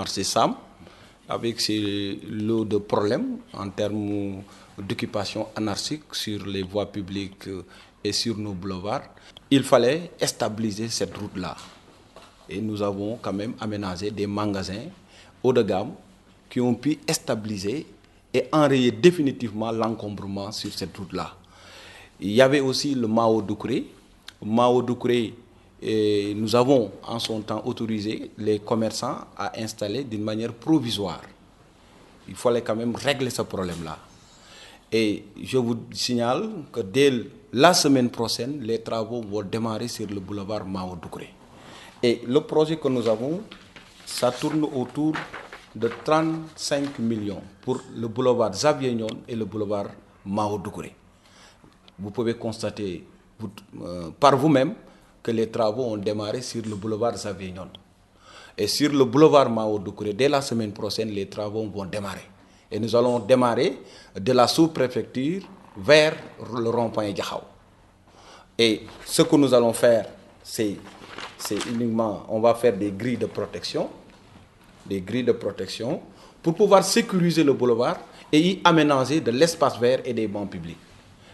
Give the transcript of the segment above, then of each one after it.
marché Sam, avec ses lots de problèmes en termes d'occupation anarchique sur les voies publiques et sur nos boulevards. Il fallait stabiliser cette route-là. Et nous avons quand même aménagé des magasins haut de gamme qui ont pu stabiliser et enrayer définitivement l'encombrement sur cette route-là. Il y avait aussi le Mao Doucouré. Mao Doucouré, nous avons en son temps autorisé les commerçants à installer d'une manière provisoire. Il fallait quand même régler ce problème-là. Et je vous signale que dès la semaine prochaine, les travaux vont démarrer sur le boulevard Mao Doucouré. Et le projet que nous avons, ça tourne autour de 35 millions pour le boulevard Xavier Nione et le boulevard Mao Doucouré. Vous pouvez constater par vous-même que les travaux ont démarré sur le boulevard Xavier Nione. Et sur le boulevard Mao Doucouré, dès la semaine prochaine, les travaux vont démarrer. Et nous allons démarrer de la sous-préfecture vers le rond-point Diakhao. Et ce que nous allons faire, c'est uniquement, on va faire des grilles de protection pour pouvoir sécuriser le boulevard et y aménager de l'espace vert et des bancs publics.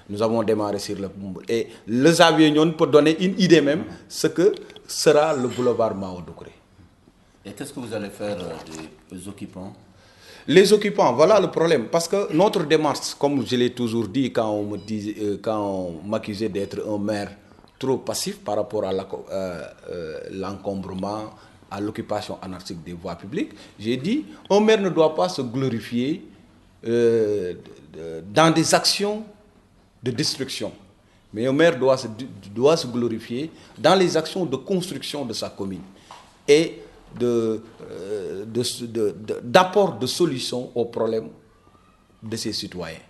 Nous avons démarré sur le... Et le Xavier Nione peut donner une idée même ce que sera le boulevard Mao Doucouré. Et qu'est-ce que vous allez faire des occupants? Les occupants, voilà le problème. Parce que notre démarche, comme je l'ai toujours dit quand on m'accusait d'être un maire trop passif par rapport à l'encombrement, à l'occupation anarchique des voies publiques, j'ai dit un maire ne doit pas se glorifier dans des actions de destruction. Mais un maire doit se glorifier dans les actions de construction de sa commune et d'apport de solutions aux problèmes de ses citoyens.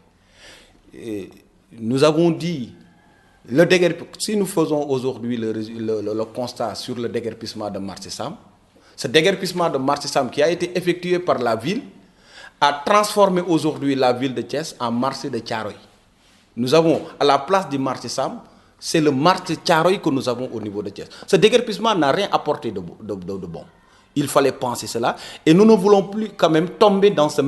Et nous avons dit, si nous faisons aujourd'hui le constat sur le déguerpissement de marché Sam, ce déguerpissement de marché Sam qui a été effectué par la ville a transformé aujourd'hui la ville de Thiès en marché de Thiaroye. Nous avons, à la place du marché Sam, c'est le marché Thiaroye que nous avons au niveau de Thiès. Ce déguerpissement n'a rien apporté de bon. Il fallait penser cela. Et nous ne voulons plus quand même tomber dans ces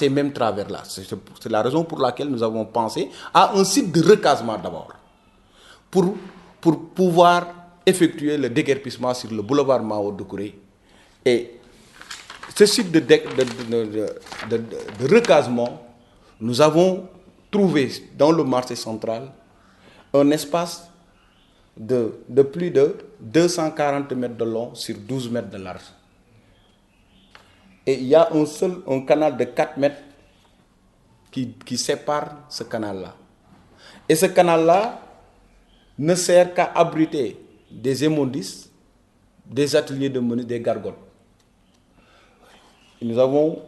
mêmes travers-là. C'est la raison pour laquelle nous avons pensé à un site de recasement d'abord. Pour pouvoir effectuer le déguerpissement sur le boulevard Mao Doucouré. Et ce site de recasement, nous avons trouvé dans le marché central un espace de plus de 240 mètres de long sur 12 mètres de large. Et il y a un canal de 4 mètres qui sépare ce canal-là. Et ce canal-là ne sert qu'à abriter des immondices, des ateliers de menuiserie, des gargotes. Nous avons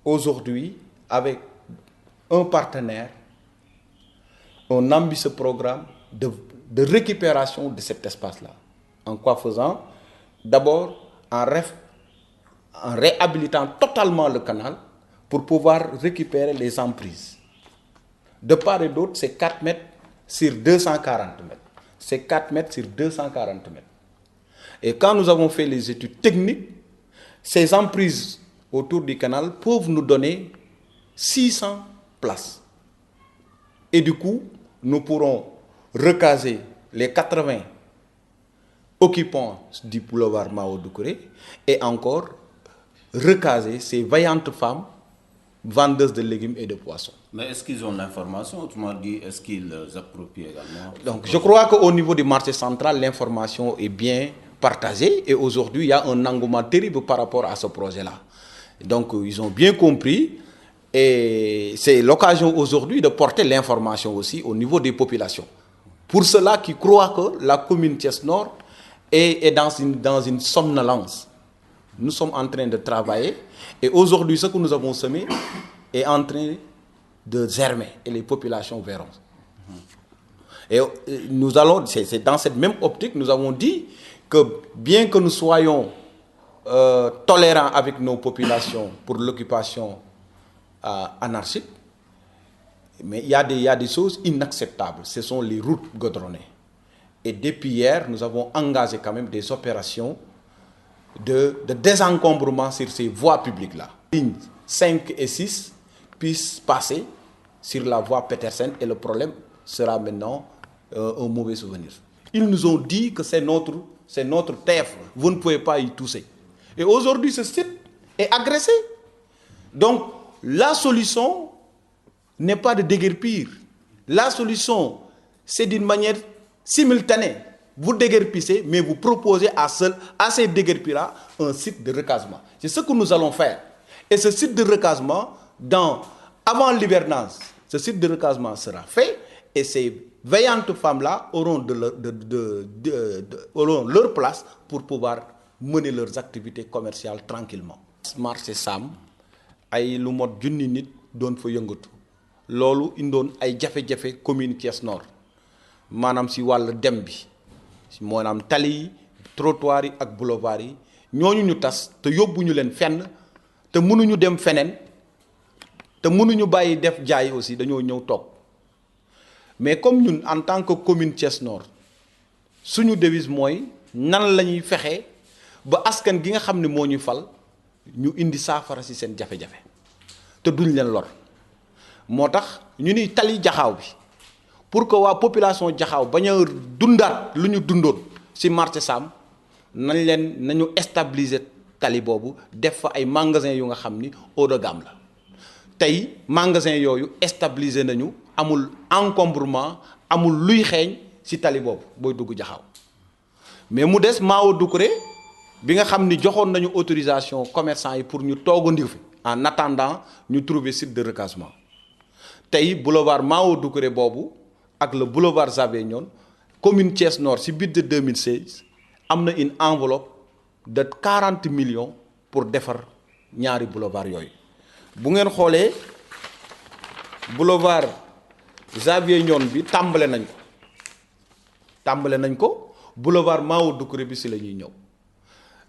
aujourd'hui, avec un partenaire, un ambitieux programme de récupération de cet espace-là. En quoi faisant? D'abord, en réhabilitant totalement le canal pour pouvoir récupérer les emprises. De part et d'autre, c'est 4 mètres sur 240 mètres. C'est 4 mètres sur 240 mètres. Et quand nous avons fait les études techniques, ces emprises autour du canal peuvent nous donner 600 places. Et du coup, nous pourrons recaser les 80 occupants du boulevard Mao Doucouré et encore recaser ces vaillantes femmes vendeuses de légumes et de poissons. Mais est-ce qu'ils ont l'information? Autrement dit, est-ce qu'ils approprient également? Donc je crois qu'au niveau du marché central, l'information est bien partagée et aujourd'hui, il y a un engouement terrible par rapport à ce projet-là. Donc ils ont bien compris et c'est l'occasion aujourd'hui de porter l'information aussi au niveau des populations. Pour ceux-là qui croient que la commune Thiès-Nord est dans une somnolence. Nous sommes en train de travailler et aujourd'hui, ce que nous avons semé est en train de germer et les populations verront. Et nous allons, c'est dans cette même optique, nous avons dit que bien que nous soyons tolérants avec nos populations pour l'occupation anarchique, mais il y a des choses inacceptables. Ce sont les routes goudronnées. Et depuis hier, nous avons engagé quand même des opérations de désencombrement sur ces voies publiques-là. Lignes 5 et 6 puissent passer sur la voie Petersen et le problème sera maintenant un mauvais souvenir. Ils nous ont dit que c'est notre terre, vous ne pouvez pas y toucher. Et aujourd'hui, ce site est agressé. Donc, la solution n'est pas de déguerpir. La solution, c'est d'une manière simultanée. Vous déguerpissez, mais vous proposez à ces déguerpis-là un site de recasement. C'est ce que nous allons faire. Et ce site de recasement, avant l'hivernage, ce site de recasement sera fait et ces veillantes femmes-là auront leur place pour pouvoir mener leurs activités commerciales tranquillement. Marché Sam ay lu mot junni nit doon fa yëngatu loolu indoon ay jafe-jafe commune Thiès Nord maanaam si wàllu dem bi maanaam tali yi trottoir yi ak boulevard yi ñooñu ñu tas te yóbbuñu leen fenn te mënuñu dem feneen te mënuñu bàyyi def jaay aussi dañoo ñëw toog mais comme ñun en tant que commune Thiès Nord suñu devise mooy nan la ñuy fexe ba askan gi nga xam ne moo ñu fal ñu indi saafara si seen jafe-jafe te duñ leen lor moo tax ñu ni tali jaxaaw bi pour que waa population jaxaaw bañ a dundaat lu ñu dundoon si marché Sam nañu stabiliser tali boobu def fa ay magasin yu nga xam ni haut de gamme la tey magasin yooyu stabiliser nañu amul encombrement amul luy xeeñ si tali boobu booy dugg jaxaaw mais mu des Mao Doucouré bi nga xam ni joxoon nañu autorisation commerçant yi pour ñu toogandiku fi en attendant ñu trouver site de recasement tey boulevard Mao Doucouré boobu ak le boulevard Xavier Nione commune Thiès Nord ci budget 2016 am na une enveloppe de 40 millions pour defar ñaari boulevard yooyu bu ngeen xoolee boulevard Xavier Nione bi tàmbale nañ ko boulevard Mao Doucouré bi ci la ñuy ñëw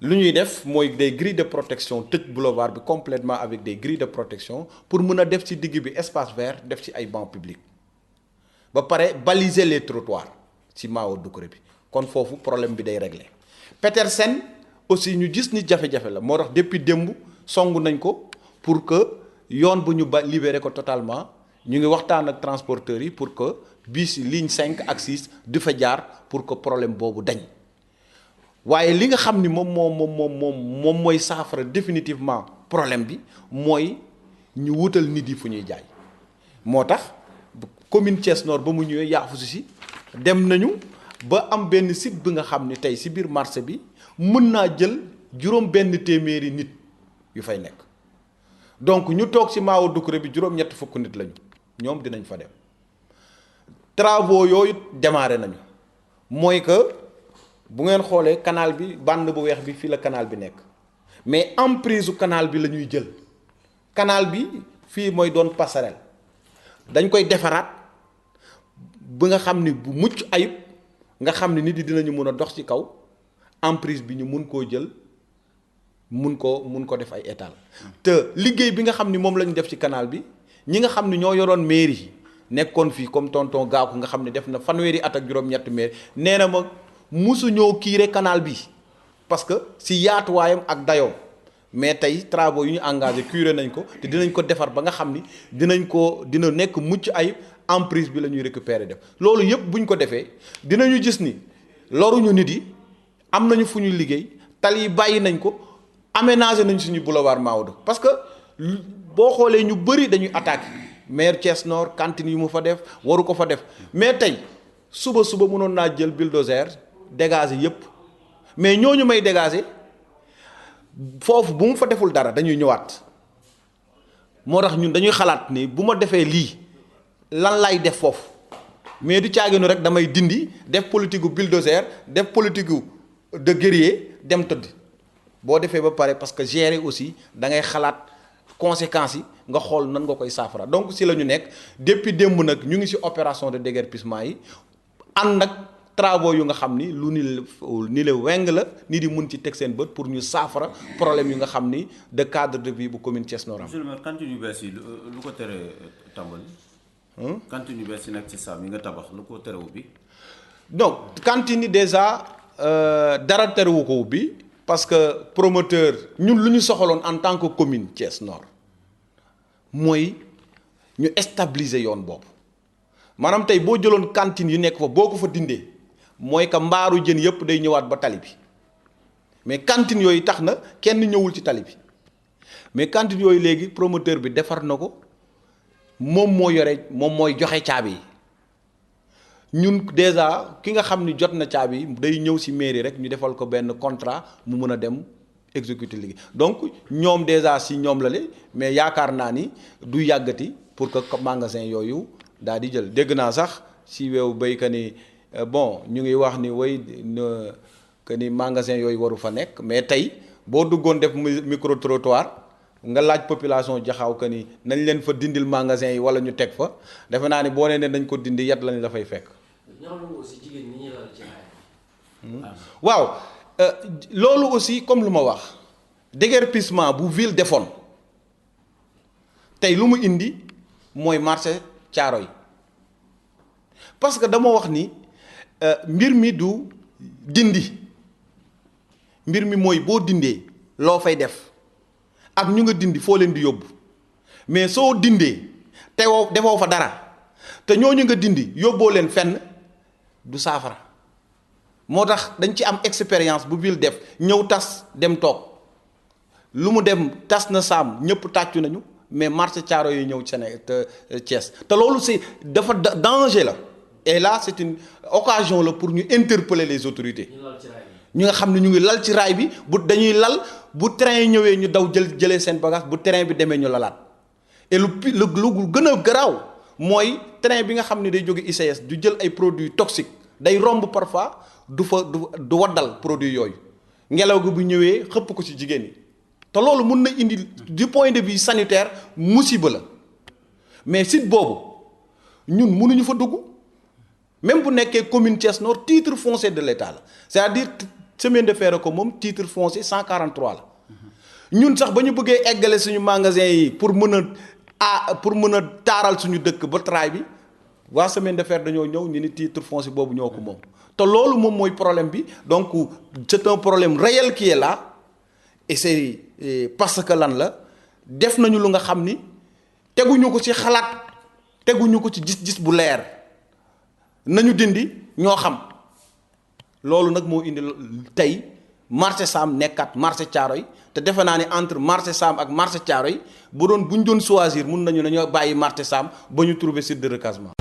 lu ñuy def mooy des grilles de protection tëj boulevard bi complètement avec des grilles de protection pour mën a def ci digg bi espace vert def ci ay bancs publics ba pare baliser les trottoirs ci Mao Doucouré bi kon foofu problème bi day réglé Petersen aussi ñu gis ni jafe-jafe la moo tax depuis démb songu nañ ko pour que yoon bu ñu libérer ko totalement ñu ngi waxtaan ak transporteurs yi pour que bis ligne 5 ak 6 di fa jaar pour que problème boobu dañ waaye li nga xam ni moom mooy saafara définitivement problème bi mooy ñu wutal nit yi fu ñuy jaay moo tax commune Thiès Nord ba mu ñëwee yaafu si dem nañu ba am benn site bi nga xam ni tey si biir marché bi mën naa jël juróom benn téeméeri nit yu fay nekk donc ñu toog si Mao Doucouré bi juróom-ñett fukk nit lañu ñoom dinañ fa dem travaux yooyu démarré nañu mooy que bu ngeen xoolee canal bi bande bu weex bi fii la canal bi nekk mais emprise canal bi la ñuy jël canal bi fii mooy doon passerelle dañ koy defaraat ba nga xam ni bu mucc ayib nga xam ni nit yi dinañu mën a dox ci kaw emprise bi ñu mun koo jël mun ko def ay étal te liggéey bi nga xam ni moom la ñu def ci canal bi ñi nga xam ni ñoo yoroon mairie yi nekkoon fii comme tonton Gaaku nga xam ne def na fanweeri at ak juróom-ñetti mairie nee na ma musu ñoo kiire canal bi parce que si yaatuwaayam ak dayoom mais tey travaux yu ñu engagé curé nañ ko te dinañ ko defar ba nga xam ni dina nekk mucc ayib emprise bi la ñuy récupérer def loolu yëpp buñ ko defee dinañu gis ni loruñu nit yi am nañu fu ñuy liggéey tali yi bàyyi nañ ko aménagé nañ suñu boulevard Maodo parce que boo xoolee ñu bëri dañuy attaqué maire Thiès Nord cantine yu mu fa def waru ko fa def mais tey suba mënoon naa jël bulldozer dégager yëpp mais ñooñu may dégager foofu bu mu fa deful dara dañuy ñëwaat moo tax ñun dañuy xalaat ni bu ma defee lii lan lay def foofu mais du caaginu rek damay dindi def politique gu bulldozer def politique gu de guerrier dem tëdd boo defee ba pare parce que gérer aussi da ngay xalaat conséquences yi nga xool nan nga koy saafara donc si la ñu nekk depuis démb nag ñu ngi si opération de déguerpissement yi ànd ak travaux yu nga xam ni ni la weng la nit yi mun ci teg seen bët pour ñu saafara problème yu nga xam ni de cadre de vie bu commune Thiès Nord am. monsieur le maire cantine yu bees yi lu ko tere tàmbali. cantine yu bees yi nekk ci Sam yi nga tabax lu ko tere ubbi. donc cantine yi déjà dara terewu ko ubbi parce que promoteur ñun lu ñu soxaloon en tant que commune Thiès Nord mooy ñu stabiliser yoon boobu maanaam tey boo jëloon cantine yu nekk fa boo ko fa dindee mooy que mbaaru jën yëpp day ñëwaat ba tali bi mais cantine yooyu tax na kenn ñëwul ci tali bi mais cantine yooyu léegi promoteur bi defar na ko moom moo yore moom mooy joxe caabi yi ñun déjà ki nga xam ni jot na caabi day ñëw ci mairie rek ñu defal ko benn contrat mu mën a dem exécuter liggéey donc ñoom déjà ci ñoom la le mais yaakaar naa ni du yàggati pour que magasin yooyu daal di jël dégg naa sax ci weewu béykat ni bon ñu ngi wax ni way que ni magasin yooyu waru fa nekk mais tey boo duggoon def micro trottoir nga laaj population jaxaaw que ni nañ leen fa dindil magasin yi wala ñu teg fa defe naa ni boo nee ne dañ ko dindi yet lañ la fay fekk. waaw loolu aussi comme lu ma wax déguerpissement bu ville defoon tey lu mu indi mooy marché Thiaroye yi parce que dama wax ni mbir mi du dindi mbir mi mooy boo dindee loo fay def ak ñu nga dindi foo leen di yóbbu mais soo dindee teewoo defoo fa dara te ñooñu nga dindi yóbboo leen fenn du saafara moo tax dañ ci am expérience bu ville def ñëw tas dem toog lu mu dem tas na saam ñëpp tàccu nañu mais marché Thiaroye yi ñëw Sénégal te Thiès te loolu c'est dafa danger la et là c'est une occasion la pour ñu interpeller les autorités ñu nga xam ne ñu ngi lal ci raay bi bu dañuy lal bu train yi ñëwee ñu daw jëlee seen bagage bu train bi demee ñu lalaat et lu gën a garaaw mooy train bi nga xam ne day jóge ICS du jël ay produits toxiques day romb parfois du waddal produits yooyu ngelaw gi bu ñëwee xëpp ko ci jigéen ñi te loolu mun na indi du point de vue sanitaire musiba la mais site boobu ñun mënuñu fa dugg même bu nekkee commune Thiès Nord titre foncier de l'État la c'est-à-dire chemin de fer ko moom titre foncier 143 la ñun sax ba ñu bëggee eggale suñu magasin yi pour mën a taaral suñu dëkk ba traay bi waa chemin de fer dañoo ñëw ñu ni titre foncier boobu ñoo ko moom te loolu moom mooy problème bi donc c'est un problème réel qui est là et c'est parce que lan la def nañu lu nga xam ni teguñu ko ci xalaat teguñu ko ci gis-gis bu leer nañu dindi ñoo xam loolu nag moo indi tey marché Sam nekkaat marché Thiaroye te defe naa ni entre marché Sam ak marché Thiaroye bu ñu doon choisir mun nañu bàyyi marché Sam ba ñu trouver site de recasement.